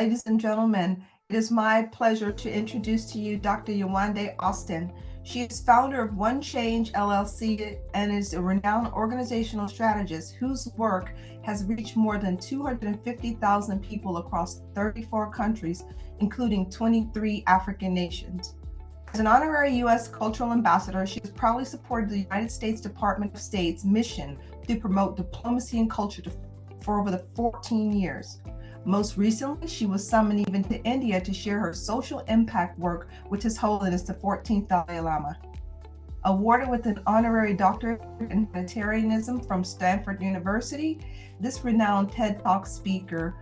Ladies and gentlemen, it is my pleasure to introduce to you Dr. Yewande Austin. She is founder of One Change LLC and is a renowned organizational strategist whose work has reached more than 250,000 people across 34 countries, including 23 African nations. As an honorary U.S. cultural ambassador, she has proudly supported the United States Department of State's mission to promote diplomacy and culture for over the 14 years. Most recently, she was summoned even to India to share her social impact work with His Holiness the 14th Dalai Lama. Awarded with an honorary doctorate in humanitarianism from Stanford University, this renowned TED Talk speaker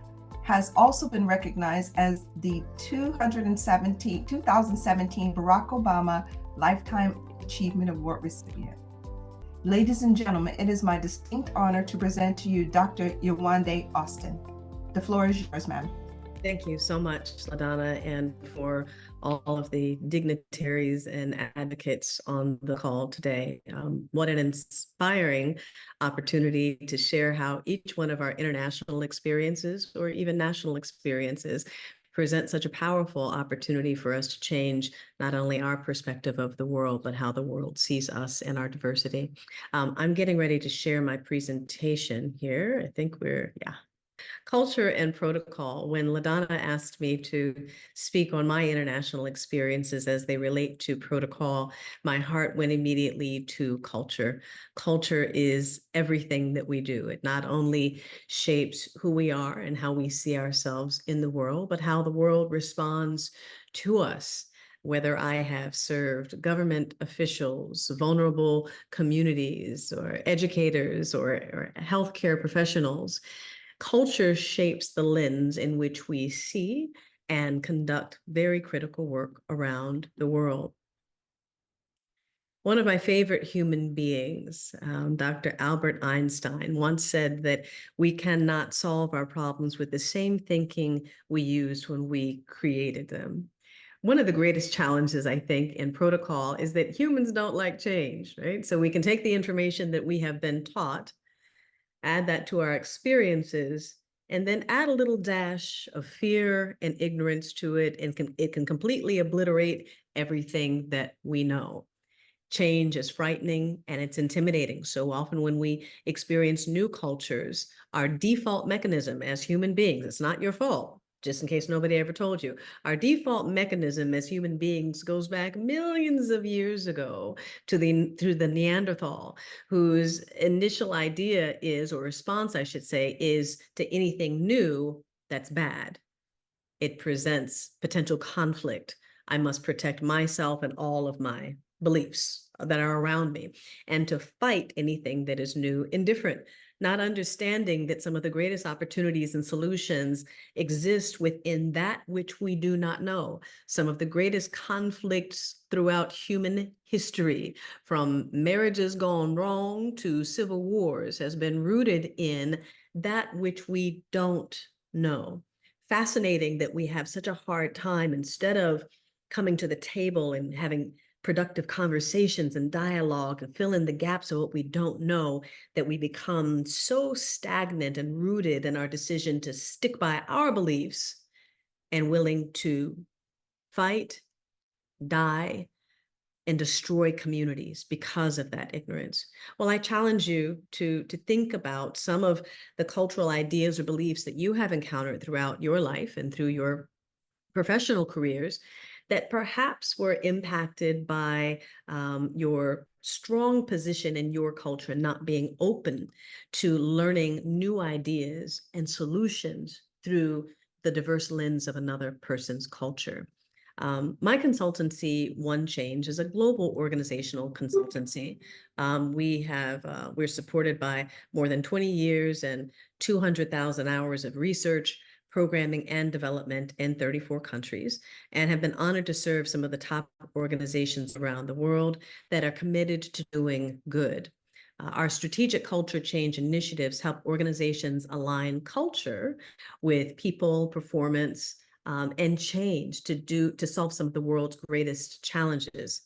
has also been recognized as the 2017 Barack Obama Lifetime Achievement Award recipient. Ladies and gentlemen, it is my distinct honor to present to you Dr. Yewande Austin. The floor is yours, ma'am. Thank you so much, LaDonna, and for all of the dignitaries and advocates on the call today. What an inspiring opportunity to share how each one of our international experiences or even national experiences present such a powerful opportunity for us to change not only our perspective of the world, but how the world sees us and our diversity. I'm getting ready to share my presentation here. I think Culture and protocol. When LaDonna asked me to speak on my international experiences as they relate to protocol, my heart went immediately to culture. Culture is everything that we do. It not only shapes who we are and how we see ourselves in the world, but how the world responds to us. Whether I have served government officials, vulnerable communities, or educators, or healthcare professionals, culture shapes the lens in which we see and conduct very critical work around the world. One of my favorite human beings, Dr. Albert Einstein, once said that we cannot solve our problems with the same thinking we used when we created them. One of the greatest challenges, I think, in protocol is that humans don't like change, right? So we can take the information that we have been taught, add that to our experiences, and then add a little dash of fear and ignorance to it, and it can completely obliterate everything that we know. Change is frightening and it's intimidating. So often when we experience new cultures, our default mechanism as human beings, it's not your fault, just in case nobody ever told you, our default mechanism as human beings goes back millions of years ago to the Neanderthal, whose initial idea is, or response, I should say, is to anything new that's bad. It presents potential conflict. I must protect myself and all of my beliefs that are around me, and to fight anything that is new and different, not understanding that some of the greatest opportunities and solutions exist within that which we do not know. Some of the greatest conflicts throughout human history, from marriages gone wrong to civil wars, has been rooted in that which we don't know. Fascinating that we have such a hard time, instead of coming to the table and having productive conversations and dialogue and fill in the gaps of what we don't know, that we become so stagnant and rooted in our decision to stick by our beliefs and willing to fight, die, and destroy communities because of that ignorance. Well, I challenge you to think about some of the cultural ideas or beliefs that you have encountered throughout your life and through your professional careers that perhaps were impacted by your strong position in your culture, not being open to learning new ideas and solutions through the diverse lens of another person's culture. My consultancy, One Change, is a global organizational consultancy. We're supported by more than 20 years and 200,000 hours of research, programming, and development in 34 countries, and have been honored to serve some of the top organizations around the world that are committed to doing good. Our strategic culture change initiatives help organizations align culture with people, performance, and change to solve some of the world's greatest challenges.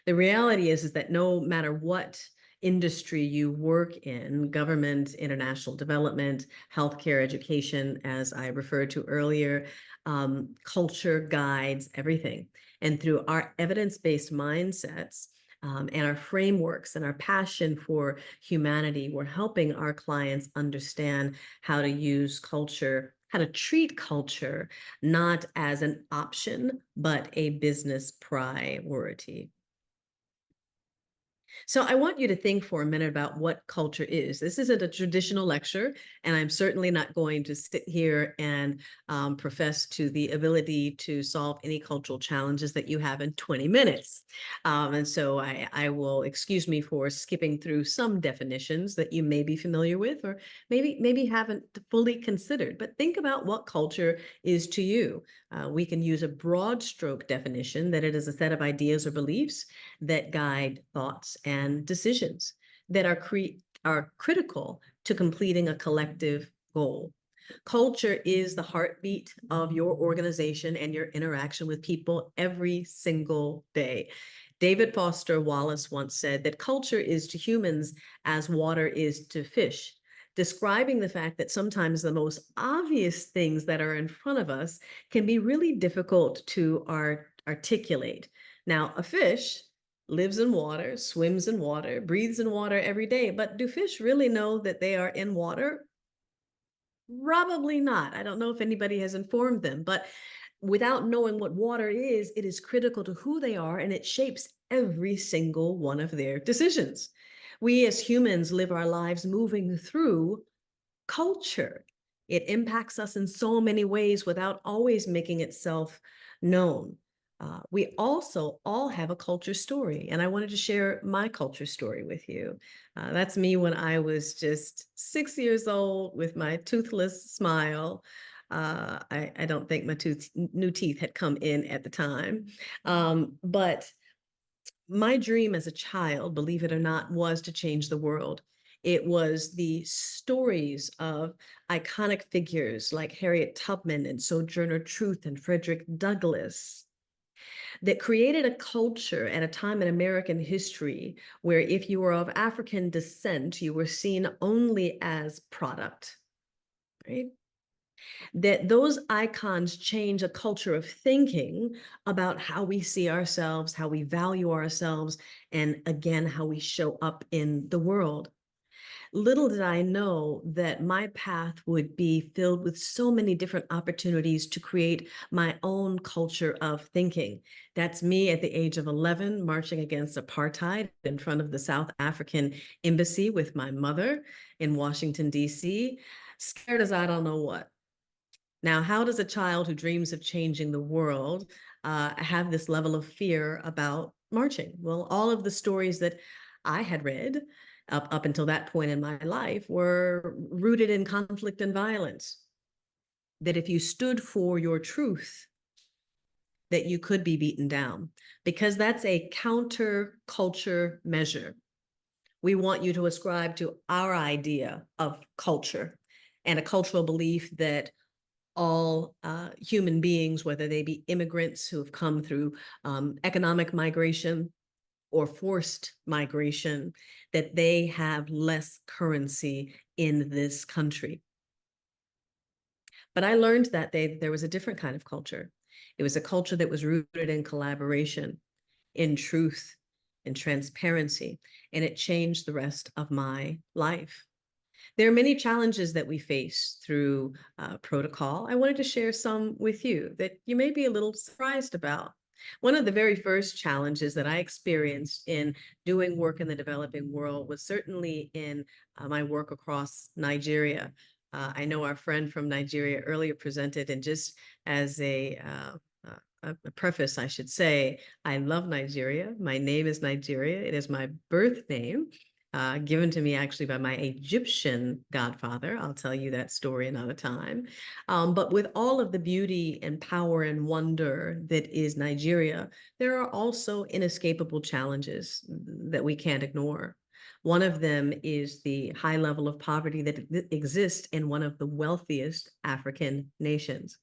The reality is that no matter what industry you work in, government, international development, healthcare, education, as I referred to earlier, culture guides everything. And through our evidence-based mindsets, and our frameworks and our passion for humanity, we're helping our clients understand how to use culture, how to treat culture, not as an option, but a business priority. So I want you to think for a minute about what culture is. This isn't a traditional lecture, and I'm certainly not going to sit here and profess to the ability to solve any cultural challenges that you have in 20 minutes. And so I will excuse me for skipping through some definitions that you may be familiar with, or maybe haven't fully considered. But think about what culture is to you. We can use a broad stroke definition that it is a set of ideas or beliefs that guide thoughts and decisions that are critical to completing a collective goal. Culture is the heartbeat of your organization and your interaction with people every single day. David Foster Wallace once said that culture is to humans as water is to fish, describing the fact that sometimes the most obvious things that are in front of us can be really difficult to articulate. Now, a fish lives in water, swims in water, breathes in water every day. But do fish really know that they are in water? Probably not. I don't know if anybody has informed them, but without knowing what water is, it is critical to who they are, and it shapes every single one of their decisions. We as humans live our lives moving through culture. It impacts us in so many ways without always making itself known. We also all have a culture story, and I wanted to share my culture story with you. That's me when I was just 6 years old with my toothless smile. I don't think my new teeth had come in at the time. But my dream as a child, believe it or not, was to change the world. It was the stories of iconic figures like Harriet Tubman and Sojourner Truth and Frederick Douglass that created a culture at a time in American history where if you were of African descent, you were seen only as product, right? That those icons change a culture of thinking about how we see ourselves, how we value ourselves, and again, how we show up in the world. Little did I know that my path would be filled with so many different opportunities to create my own culture of thinking. That's me at the age of 11, marching against apartheid in front of the South African embassy with my mother in Washington, D.C., scared as I don't know what. Now, how does a child who dreams of changing the world have this level of fear about marching? Well, all of the stories that I had read up until that point in my life were rooted in conflict and violence. That if you stood for your truth, that you could be beaten down, because that's a counter-culture measure. We want you to ascribe to our idea of culture and a cultural belief that all human beings, whether they be immigrants who have come through economic migration or forced migration, that they have less currency in this country. But I learned that there was a different kind of culture. It was a culture that was rooted in collaboration, in truth, in transparency, and it changed the rest of my life. There are many challenges that we face through protocol. I wanted to share some with you that you may be a little surprised about. One of the very first challenges that I experienced in doing work in the developing world was certainly in my work across Nigeria. I know our friend from Nigeria earlier presented, and just as a preface, I should say, I love Nigeria. My name is Nigeria. It is my birth name, given to me actually by my Egyptian godfather. I'll tell you that story another time. But with all of the beauty and power and wonder that is Nigeria, there are also inescapable challenges that we can't ignore. One of them is the high level of poverty that exists in one of the wealthiest African nations.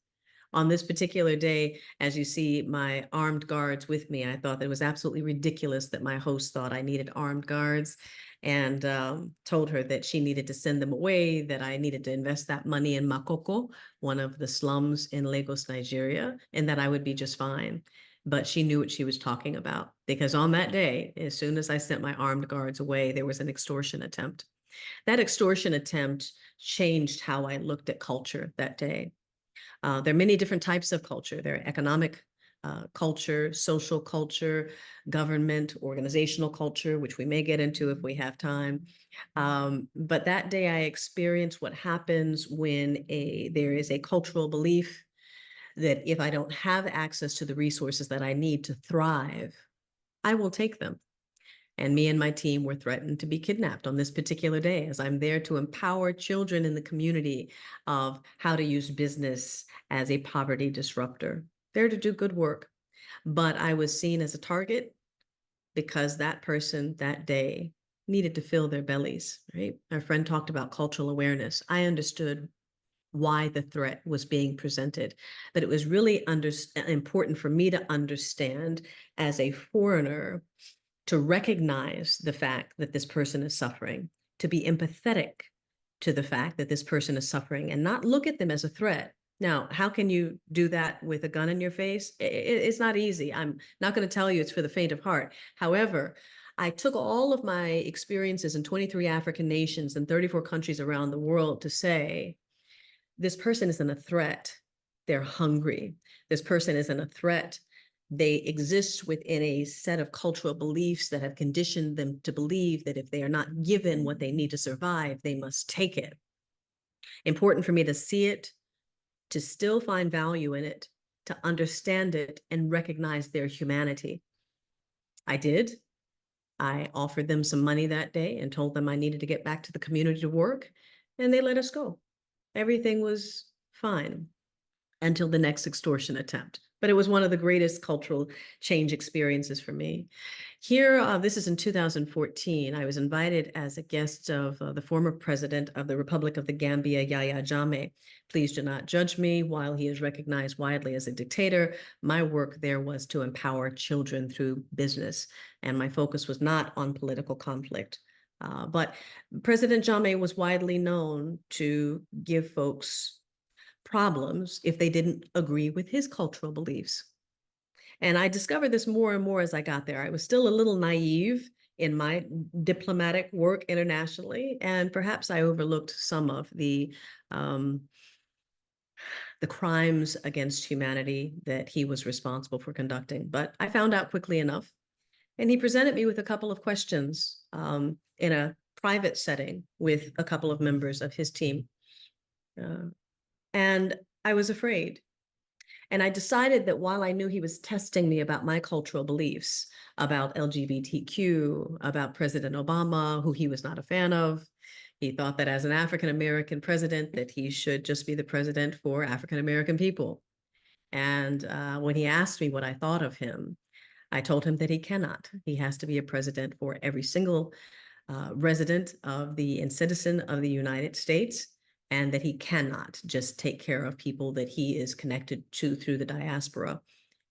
On this particular day, as you see my armed guards with me, I thought that it was absolutely ridiculous that my host thought I needed armed guards. and told her that she needed to send them away, that I needed to invest that money in Makoko, one of the slums in Lagos, Nigeria, and that I would be just fine. But she knew what she was talking about, because on that day, as soon as I sent my armed guards away, there was an extortion attempt. That extortion attempt changed how I looked at culture that day. There are many different types of culture. There are economic culture, social culture, government, organizational culture, which we may get into if we have time. But that day I experienced what happens when there is a cultural belief that if I don't have access to the resources that I need to thrive, I will take them. And me and my team were threatened to be kidnapped on this particular day, as I'm there to empower children in the community of how to use business as a poverty disruptor. There to do good work. But I was seen as a target because that person that day needed to fill their bellies, right? Our friend talked about cultural awareness. I understood why the threat was being presented, but it was really important for me to understand as a foreigner, to recognize the fact that this person is suffering, to be empathetic to the fact that this person is suffering, and not look at them as a threat. Now, how can you do that with a gun in your face? It's not easy. I'm not going to tell you it's for the faint of heart. However, I took all of my experiences in 23 African nations and 34 countries around the world to say, this person isn't a threat. They're hungry. This person isn't a threat. They exist within a set of cultural beliefs that have conditioned them to believe that if they are not given what they need to survive, they must take it. Important for me to see it, to still find value in it, to understand it, and recognize their humanity. I did. I offered them some money that day and told them I needed to get back to the community to work, and they let us go. Everything was fine until the next extortion attempt. But it was one of the greatest cultural change experiences for me. Here, this is in 2014. I was invited as a guest of the former president of the Republic of the Gambia, Yaya Jammeh. Please do not judge me. While he is recognized widely as a dictator, my work there was to empower children through business, and my focus was not on political conflict. But President Jammeh was widely known to give folks problems if they didn't agree with his cultural beliefs. And I discovered this more and more as I got there. I was still a little naive in my diplomatic work internationally, and perhaps I overlooked some of the crimes against humanity that he was responsible for conducting. But I found out quickly enough, and he presented me with a couple of questions in a private setting with a couple of members of his team. And I was afraid. And I decided that while I knew he was testing me about my cultural beliefs, about LGBTQ, about President Obama, who he was not a fan of, he thought that as an African American president, that he should just be the president for African American people. And when he asked me what I thought of him, I told him that he cannot. He has to be a president for every single resident of and citizen of the United States, and that he cannot just take care of people that he is connected to through the diaspora.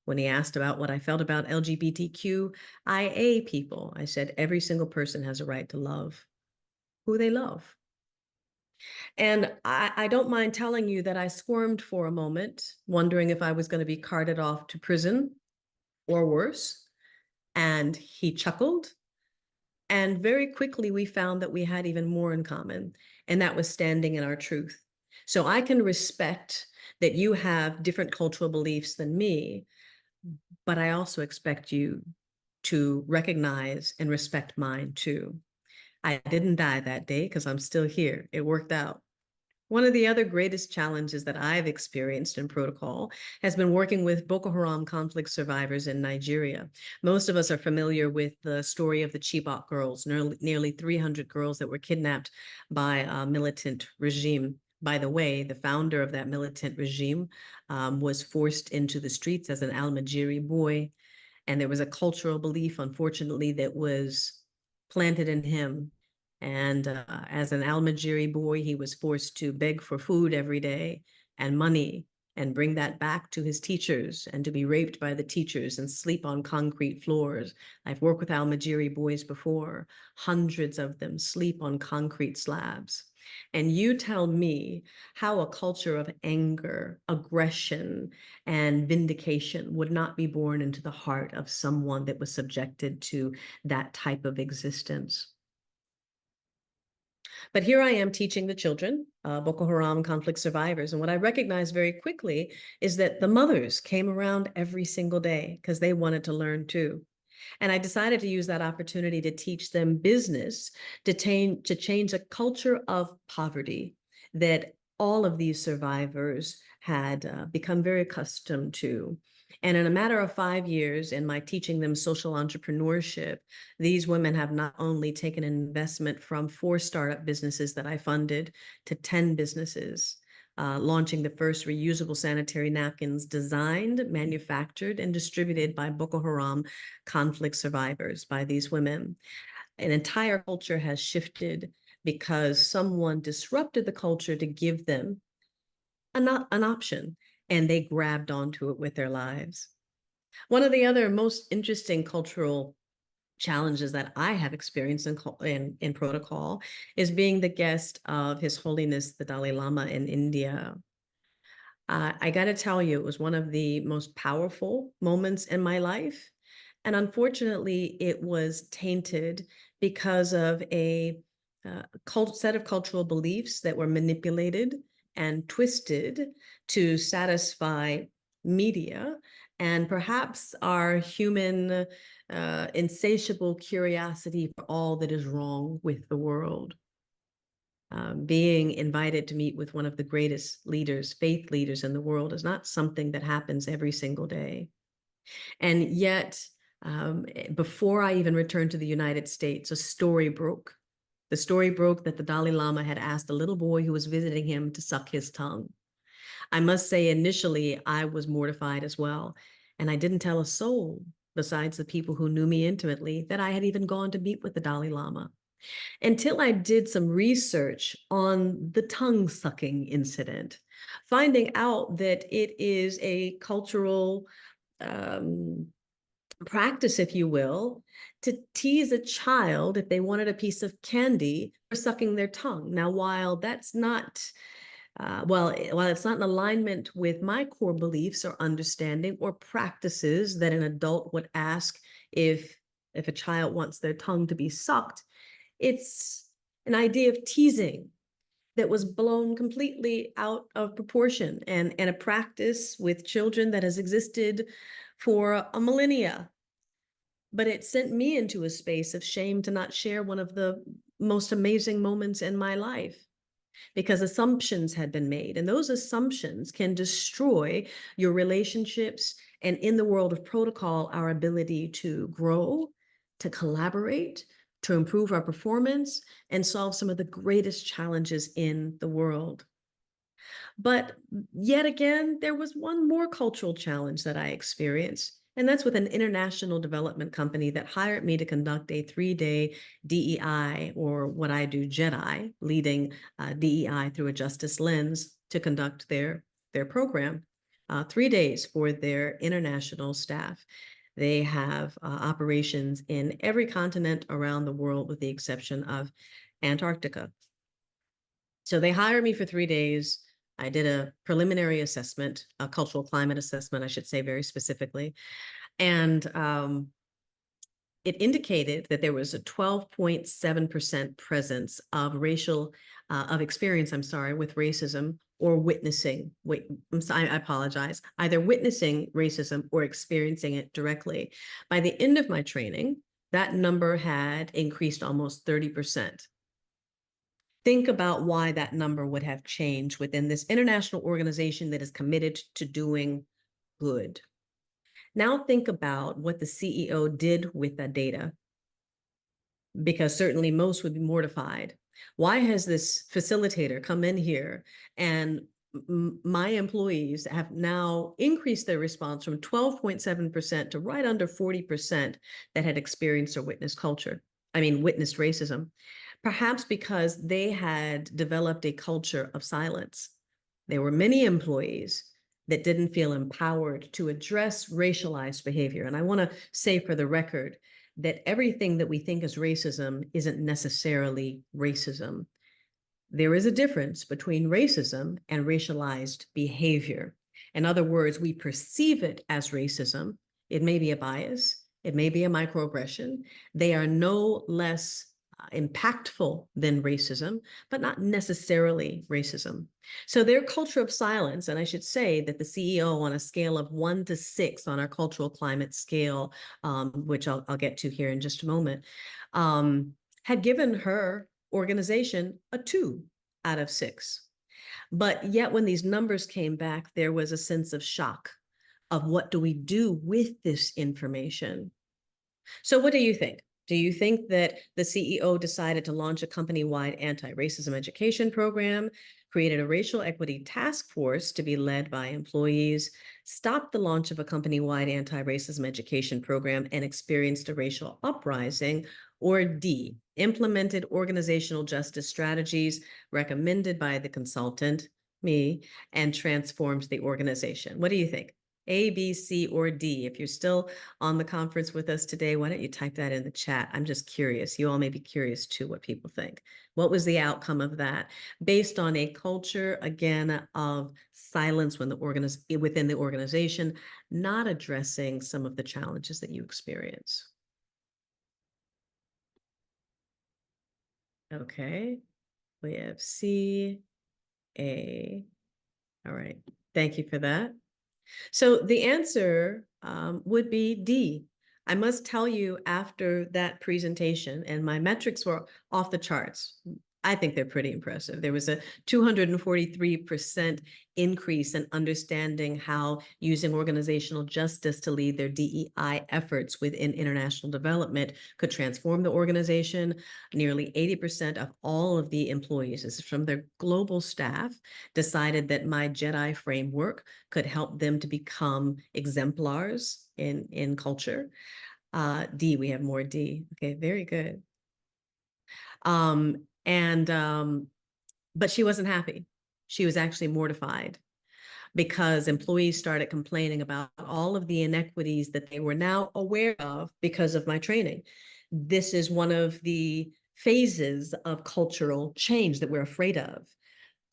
When he asked about what I felt about LGBTQIA people, I said every single person has a right to love who they love. And I don't mind telling you that I squirmed for a moment, wondering if I was going to be carted off to prison or worse. And he chuckled. And very quickly, we found that we had even more in common, and that was standing in our truth. So I can respect that you have different cultural beliefs than me, but I also expect you to recognize and respect mine too. I didn't die that day because I'm still here. It worked out. One of the other greatest challenges that I've experienced in protocol has been working with Boko Haram conflict survivors in Nigeria. Most of us are familiar with the story of the Chibok girls, nearly 300 girls that were kidnapped by a militant regime. By the way, the founder of that militant regime was forced into the streets as an Almajiri boy. And there was a cultural belief, unfortunately, that was planted in him. And as an Almajiri boy, he was forced to beg for food every day and money and bring that back to his teachers and to be raped by the teachers and sleep on concrete floors. I've worked with Almajiri boys before. Hundreds of them sleep on concrete slabs. And you tell me how a culture of anger, aggression, and vindication would not be born into the heart of someone that was subjected to that type of existence. But here I am teaching the children, Boko Haram conflict survivors. And what I recognized very quickly is that the mothers came around every single day because they wanted to learn too. And I decided to use that opportunity to teach them business, to change a culture of poverty that all of these survivors had become very accustomed to. And in a matter of 5 years, in my teaching them social entrepreneurship, these women have not only taken an investment from 4 startup businesses that I funded to 10 businesses, launching the first reusable sanitary napkins designed, manufactured, and distributed by Boko Haram conflict survivors, by these women. An entire culture has shifted because someone disrupted the culture to give them an option, and they grabbed onto it with their lives. One of the other most interesting cultural challenges that I have experienced in protocol is being the guest of His Holiness the Dalai Lama in India. I got to tell you, it was one of the most powerful moments in my life. And unfortunately, it was tainted because of a set of cultural beliefs that were manipulated and twisted to satisfy media and perhaps our human insatiable curiosity for all that is wrong with the world. Being invited to meet with one of the greatest leaders, faith leaders in the world, is not something that happens every single day. And yet, before I even returned to the United States, a story broke. The story broke that the Dalai Lama had asked a little boy who was visiting him to suck his tongue. I must say, initially, I was mortified as well. And I didn't tell a soul, besides the people who knew me intimately, that I had even gone to meet with the Dalai Lama, until I did some research on the tongue sucking incident, finding out that it is a cultural practice, if you will, to tease a child if they wanted a piece of candy for sucking their tongue. Now, while that's not while it's not in alignment with my core beliefs or understanding or practices that an adult would ask if a child wants their tongue to be sucked, it's an idea of teasing that was blown completely out of proportion, and a practice with children that has existed for a millennia. But it sent me into a space of shame to not share one of the most amazing moments in my life, because assumptions had been made, and those assumptions can destroy your relationships, and in the world of protocol, our ability to grow, to collaborate, to improve our performance, and solve some of the greatest challenges in the world. But yet again, there was one more cultural challenge that I experienced, and that's with an international development company that hired me to conduct a 3-day DEI, or what I do, JEDI, leading DEI through a justice lens, to conduct their program. 3 days for their international staff. They have operations in every continent around the world, with the exception of Antarctica. So they hired me for 3 days. I did a preliminary assessment, a cultural climate assessment, I should say, very specifically. And it indicated that there was a 12.7% presence of experience, with racism or witnessing. Wait, I apologize. Either witnessing racism or experiencing it directly. By the end of my training, that number had increased almost 30%. Think about why that number would have changed within this international organization that is committed to doing good. Now think about what the CEO did with that data, because certainly most would be mortified. Why has this facilitator come in here, and my employees have now increased their response from 12.7% to right under 40% that had experienced or witnessed witnessed racism? Perhaps because they had developed a culture of silence. There were many employees that didn't feel empowered to address racialized behavior. And I want to say for the record that everything that we think is racism isn't necessarily racism. There is a difference between racism and racialized behavior. In other words, we perceive it as racism. It may be a bias, it may be a microaggression. They are no less impactful than racism, but not necessarily racism. So their culture of silence, and I should say that the CEO on a scale of 1 to 6 on our cultural climate scale, which I'll get to here in just a moment, had given her organization a 2 out of 6. But yet when these numbers came back, there was a sense of shock of what do we do with this information? So what do you think? Do you think that the CEO decided to launch a company-wide anti-racism education program, created a racial equity task force to be led by employees, stopped the launch of a company-wide anti-racism education program, and experienced a racial uprising? Or D, implemented organizational justice strategies recommended by the consultant, me, and transformed the organization? What do you think? A, B, C, or D? If you're still on the conference with us today, why don't you type that in the chat? I'm just curious. You all may be curious too what people think. What was the outcome of that? Based on a culture, again, of silence within the organization, not addressing some of the challenges that you experience. Okay, we have C, A. All right, thank you for that. So the answer would be D. I must tell you, after that presentation, and my metrics were off the charts. I think they're pretty impressive. There was a 243% increase in understanding how using organizational justice to lead their DEI efforts within international development could transform the organization. Nearly 80% of all of the employees, this is from their global staff, decided that my JEDI framework could help them to become exemplars in culture. D, we have more D. Okay, very good. But she wasn't happy. She was actually mortified because employees started complaining about all of the inequities that they were now aware of because of my training. This is one of the phases of cultural change that we're afraid of.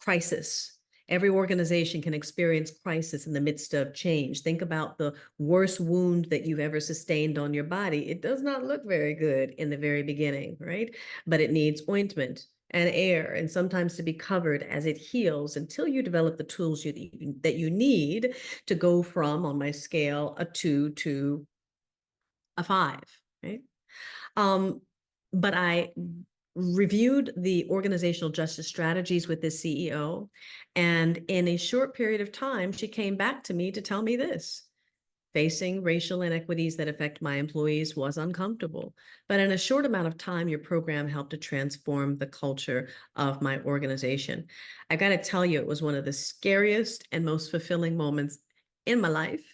Crisis. Every organization can experience crisis in the midst of change. Think about the worst wound that you've ever sustained on your body. It does not look very good in the very beginning, right? But it needs ointment and air, and sometimes to be covered as it heals until you develop the tools that you need to go from, on my scale, a 2 to a 5, right? But I reviewed the organizational justice strategies with the CEO, and in a short period of time, she came back to me to tell me this: facing racial inequities that affect my employees was uncomfortable, but in a short amount of time, your program helped to transform the culture of my organization. I got to tell you, it was one of the scariest and most fulfilling moments in my life.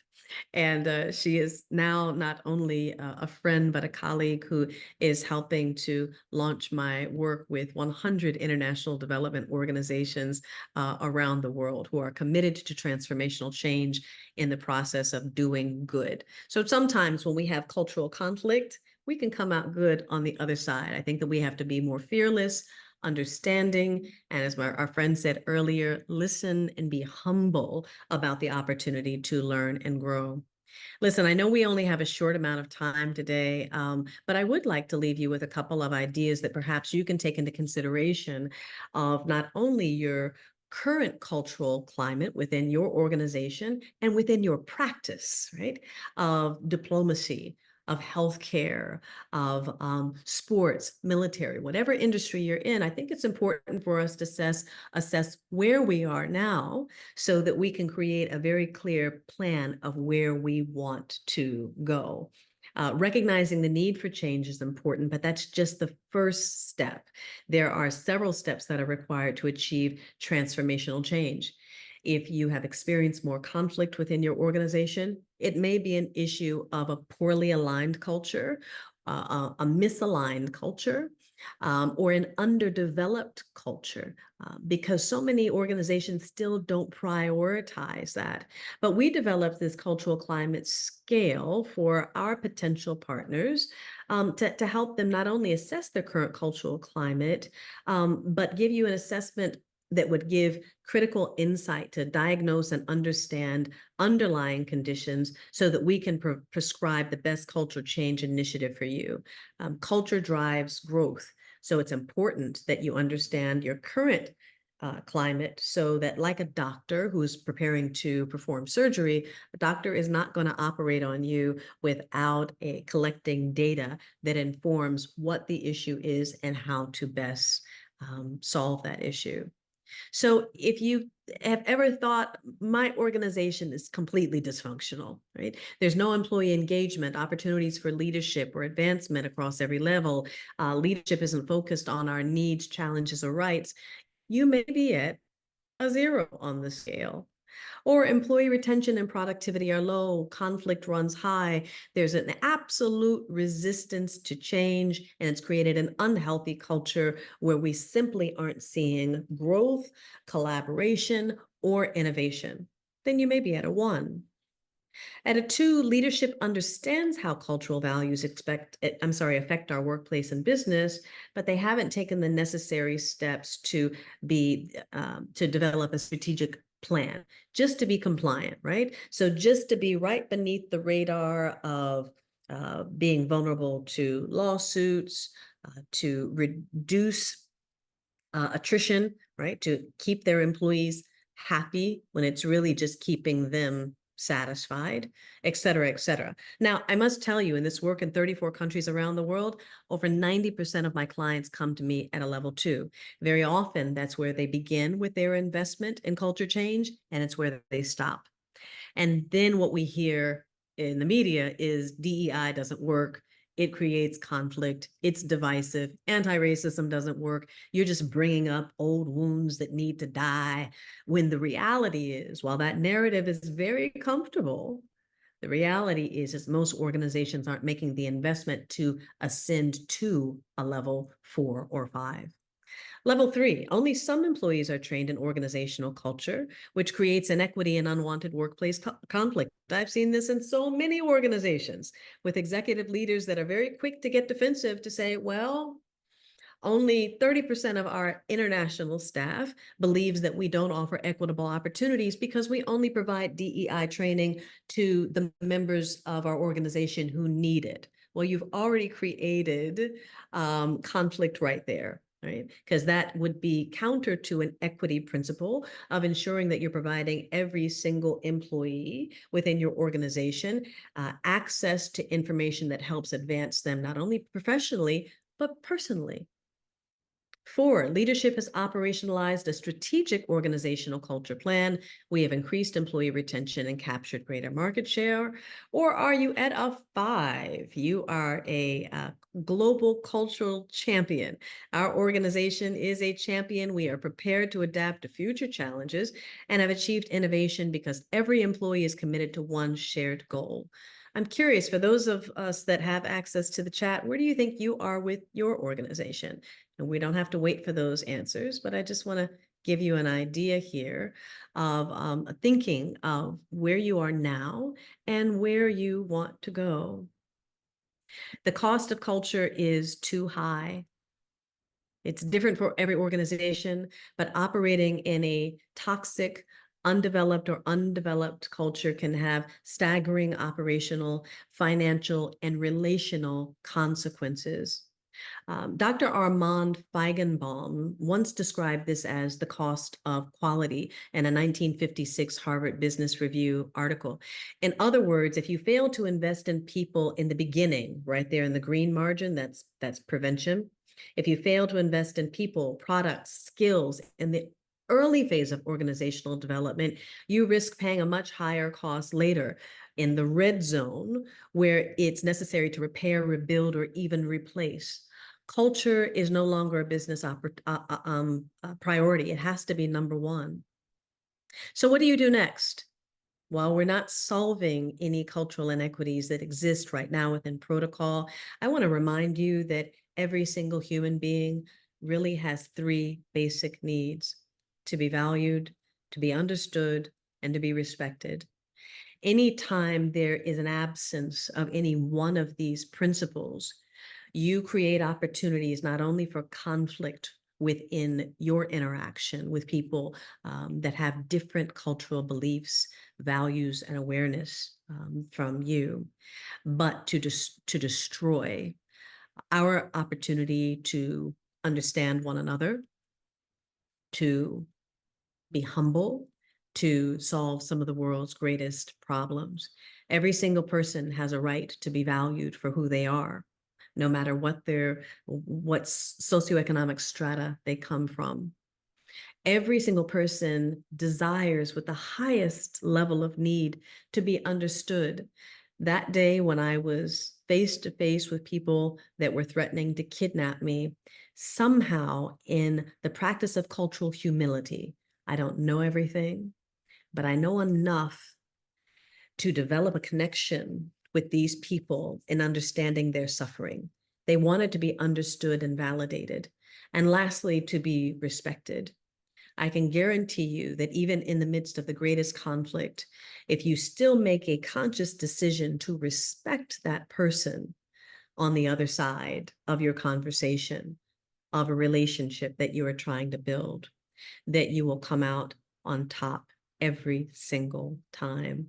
And she is now not only a friend, but a colleague who is helping to launch my work with 100 international development organizations around the world who are committed to transformational change in the process of doing good. So sometimes when we have cultural conflict, we can come out good on the other side. I think that we have to be more fearless, understanding, and as our friend said earlier, listen and be humble about the opportunity to learn and grow. Listen, I know we only have a short amount of time today, but I would like to leave you with a couple of ideas that perhaps you can take into consideration of not only your current cultural climate within your organization and within your practice, right, of diplomacy, of healthcare, of sports, military, whatever industry you're in. I think it's important for us to assess where we are now so that we can create a very clear plan of where we want to go. Recognizing the need for change is important, but that's just the first step. There are several steps that are required to achieve transformational change. If you have experienced more conflict within your organization, it may be an issue of a poorly aligned culture, a misaligned culture. or an underdeveloped culture, because so many organizations still don't prioritize that. But we developed this cultural climate scale for our potential partners, to help them not only assess their current cultural climate, but give you an assessment that would give critical insight to diagnose and understand underlying conditions so that we can prescribe the best culture change initiative for you. Culture drives growth. So it's important that you understand your current climate, so that, like a doctor who's preparing to perform surgery, a doctor is not going to operate on you without collecting data that informs what the issue is and how to best solve that issue. So if you have ever thought my organization is completely dysfunctional, right? There's no employee engagement, opportunities for leadership or advancement across every level. Leadership isn't focused on our needs, challenges, or rights. You may be at a 0 on the scale. Or employee retention and productivity are low, conflict runs high, there's an absolute resistance to change, and it's created an unhealthy culture where we simply aren't seeing growth, collaboration, or innovation. Then you may be at a 1. At a 2, leadership understands how cultural values affect our workplace and business, but they haven't taken the necessary steps to develop a strategic plan, just to be compliant, right? So just to be right beneath the radar of being vulnerable to lawsuits, to reduce attrition, right? To keep their employees happy when it's really just keeping them satisfied, et cetera, et cetera. Now, I must tell you, in this work in 34 countries around the world, over 90% of my clients come to me at a level 2. Very often, that's where they begin with their investment in culture change, and it's where they stop. And then what we hear in the media is DEI doesn't work. It creates conflict. It's divisive. Anti-racism doesn't work. You're just bringing up old wounds that need to die. When the reality is, while that narrative is very comfortable, the reality is most organizations aren't making the investment to ascend to a level 4 or 5. Level 3, only some employees are trained in organizational culture, which creates inequity and unwanted workplace conflict. I've seen this in so many organizations with executive leaders that are very quick to get defensive to say, well, only 30% of our international staff believes that we don't offer equitable opportunities because we only provide DEI training to the members of our organization who need it. Well, you've already created conflict right there, right? Because that would be counter to an equity principle of ensuring that you're providing every single employee within your organization access to information that helps advance them not only professionally, but personally. 4, leadership has operationalized a strategic organizational culture plan. We have increased employee retention and captured greater market share. Or are you at a 5? You are a global cultural champion. Our organization is a champion. We are prepared to adapt to future challenges and have achieved innovation because every employee is committed to one shared goal. I'm curious, for those of us that have access to the chat, where do you think you are with your organization? And we don't have to wait for those answers, but I just want to give you an idea here of thinking of where you are now and where you want to go. The cost of culture is too high. It's different for every organization, but operating in a toxic, undeveloped culture can have staggering operational, financial, and relational consequences. Dr. Armand Feigenbaum once described this as the cost of quality in a 1956 Harvard Business Review article. In other words, if you fail to invest in people in the beginning, right there in the green margin, that's prevention. If you fail to invest in people, products, skills in the early phase of organizational development, you risk paying a much higher cost later in the red zone, where it's necessary to repair, rebuild, or even replace. Culture is no longer a business priority. It has to be number 1. So what do you do next? While we're not solving any cultural inequities that exist right now within protocol, I want to remind you that every single human being really has three basic needs: to be valued, to be understood, and to be respected. Anytime there is an absence of any one of these principles, you create opportunities not only for conflict within your interaction with people that have different cultural beliefs, values, and awareness from you, but to destroy our opportunity to understand one another, to be humble, to solve some of the world's greatest problems. Every single person has a right to be valued for who they are, no matter what socioeconomic strata they come from. Every single person desires, with the highest level of need, to be understood. That day when I was face to face with people that were threatening to kidnap me, somehow in the practice of cultural humility, I don't know everything, but I know enough to develop a connection with these people in understanding their suffering. They wanted to be understood and validated. And lastly, to be respected. I can guarantee you that even in the midst of the greatest conflict, if you still make a conscious decision to respect that person on the other side of your conversation, of a relationship that you are trying to build, that you will come out on top every single time.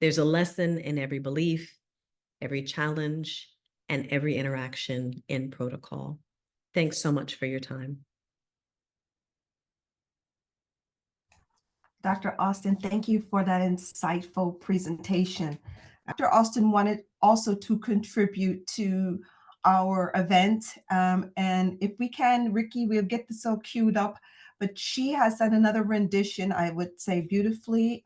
There's a lesson in every belief, every challenge, and every interaction in protocol. Thanks so much for your time. Dr. Austin, thank you for that insightful presentation. Dr. Austin wanted also to contribute to our event. And if we can, Ricky, we'll get this all queued up, but she has done another rendition, I would say beautifully.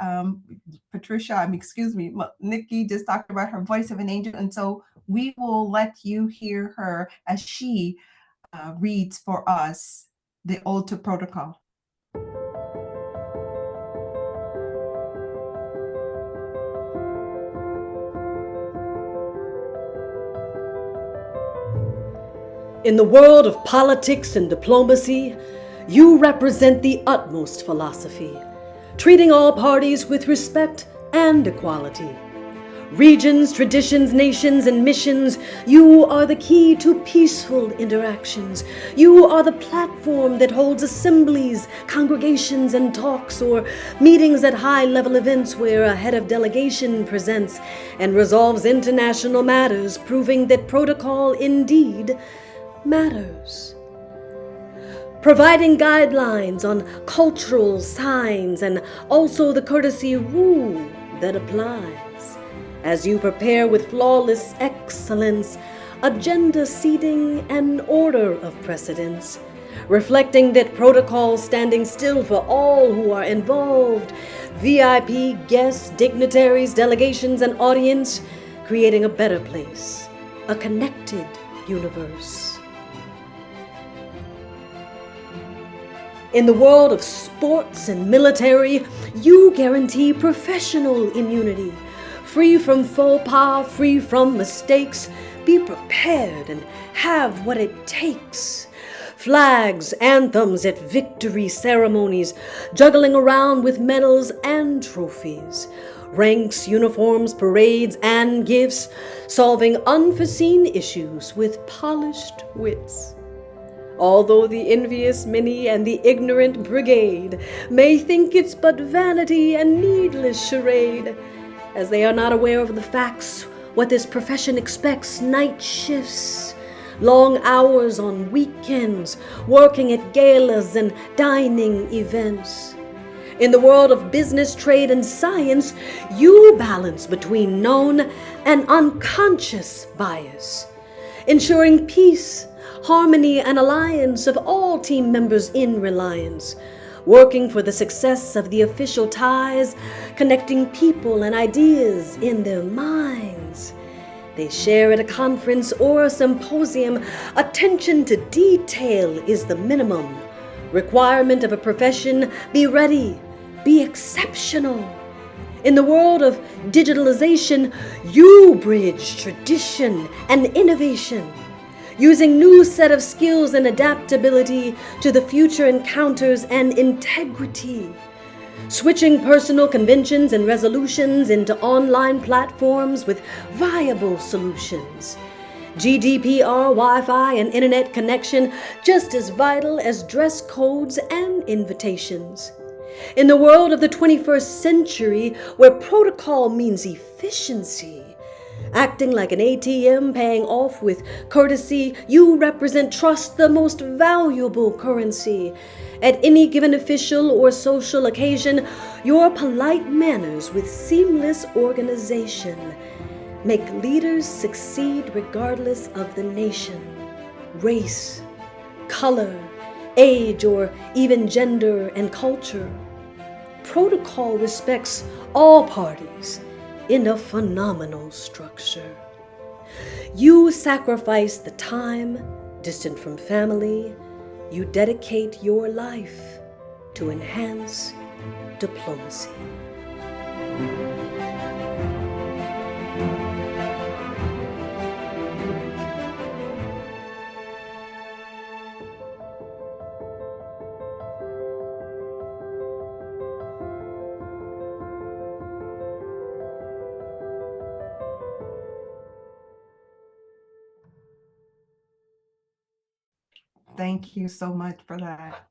Nikki just talked about her voice of an angel. And so we will let you hear her as she reads for us the Ode to Protocol. In the world of politics and diplomacy, you represent the utmost philosophy, treating all parties with respect and equality. Regions, traditions, nations, and missions, you are the key to peaceful interactions. You are the platform that holds assemblies, congregations, and talks, or meetings at high-level events where a head of delegation presents and resolves international matters, proving that protocol indeed matters. Providing guidelines on cultural signs and also the courtesy rule that applies as you prepare with flawless excellence agenda seating and order of precedence, reflecting that protocol standing still for all who are involved, VIP, guests, dignitaries, delegations, and audience, creating a better place, a connected universe. In the world of sports and military, you guarantee professional immunity, free from faux pas, free from mistakes. Be prepared and have what it takes. Flags, anthems at victory ceremonies, juggling around with medals and trophies. Ranks, uniforms, parades, and gifts, solving unforeseen issues with polished wits. Although the envious many and the ignorant brigade may think it's but vanity and needless charade, as they are not aware of the facts, what this profession expects: night shifts, long hours on weekends, working at galas and dining events. In the world of business, trade, and science, you balance between known and unconscious bias, ensuring peace, harmony, and alliance of all team members in reliance, working for the success of the official ties, connecting people and ideas in their minds. They share at a conference or a symposium. Attention to detail is the minimum requirement of a profession. Be ready, be exceptional. In the world of digitalization, you bridge tradition and innovation. using new set of skills and adaptability to the future encounters and integrity, switching personal conventions and resolutions into online platforms with viable solutions. GDPR, Wi-Fi, and internet connection just as vital as dress codes and invitations. In the world of the 21st century, where protocol means efficiency, acting like an ATM paying off with courtesy, you represent trust, the most valuable currency. At any given official or social occasion, your polite manners with seamless organization make leaders succeed regardless of the nation, race, color, age, or even gender and culture. Protocol respects all parties in a phenomenal structure. You sacrifice the time, distant from family. You dedicate your life to enhance diplomacy. Thank you so much for that.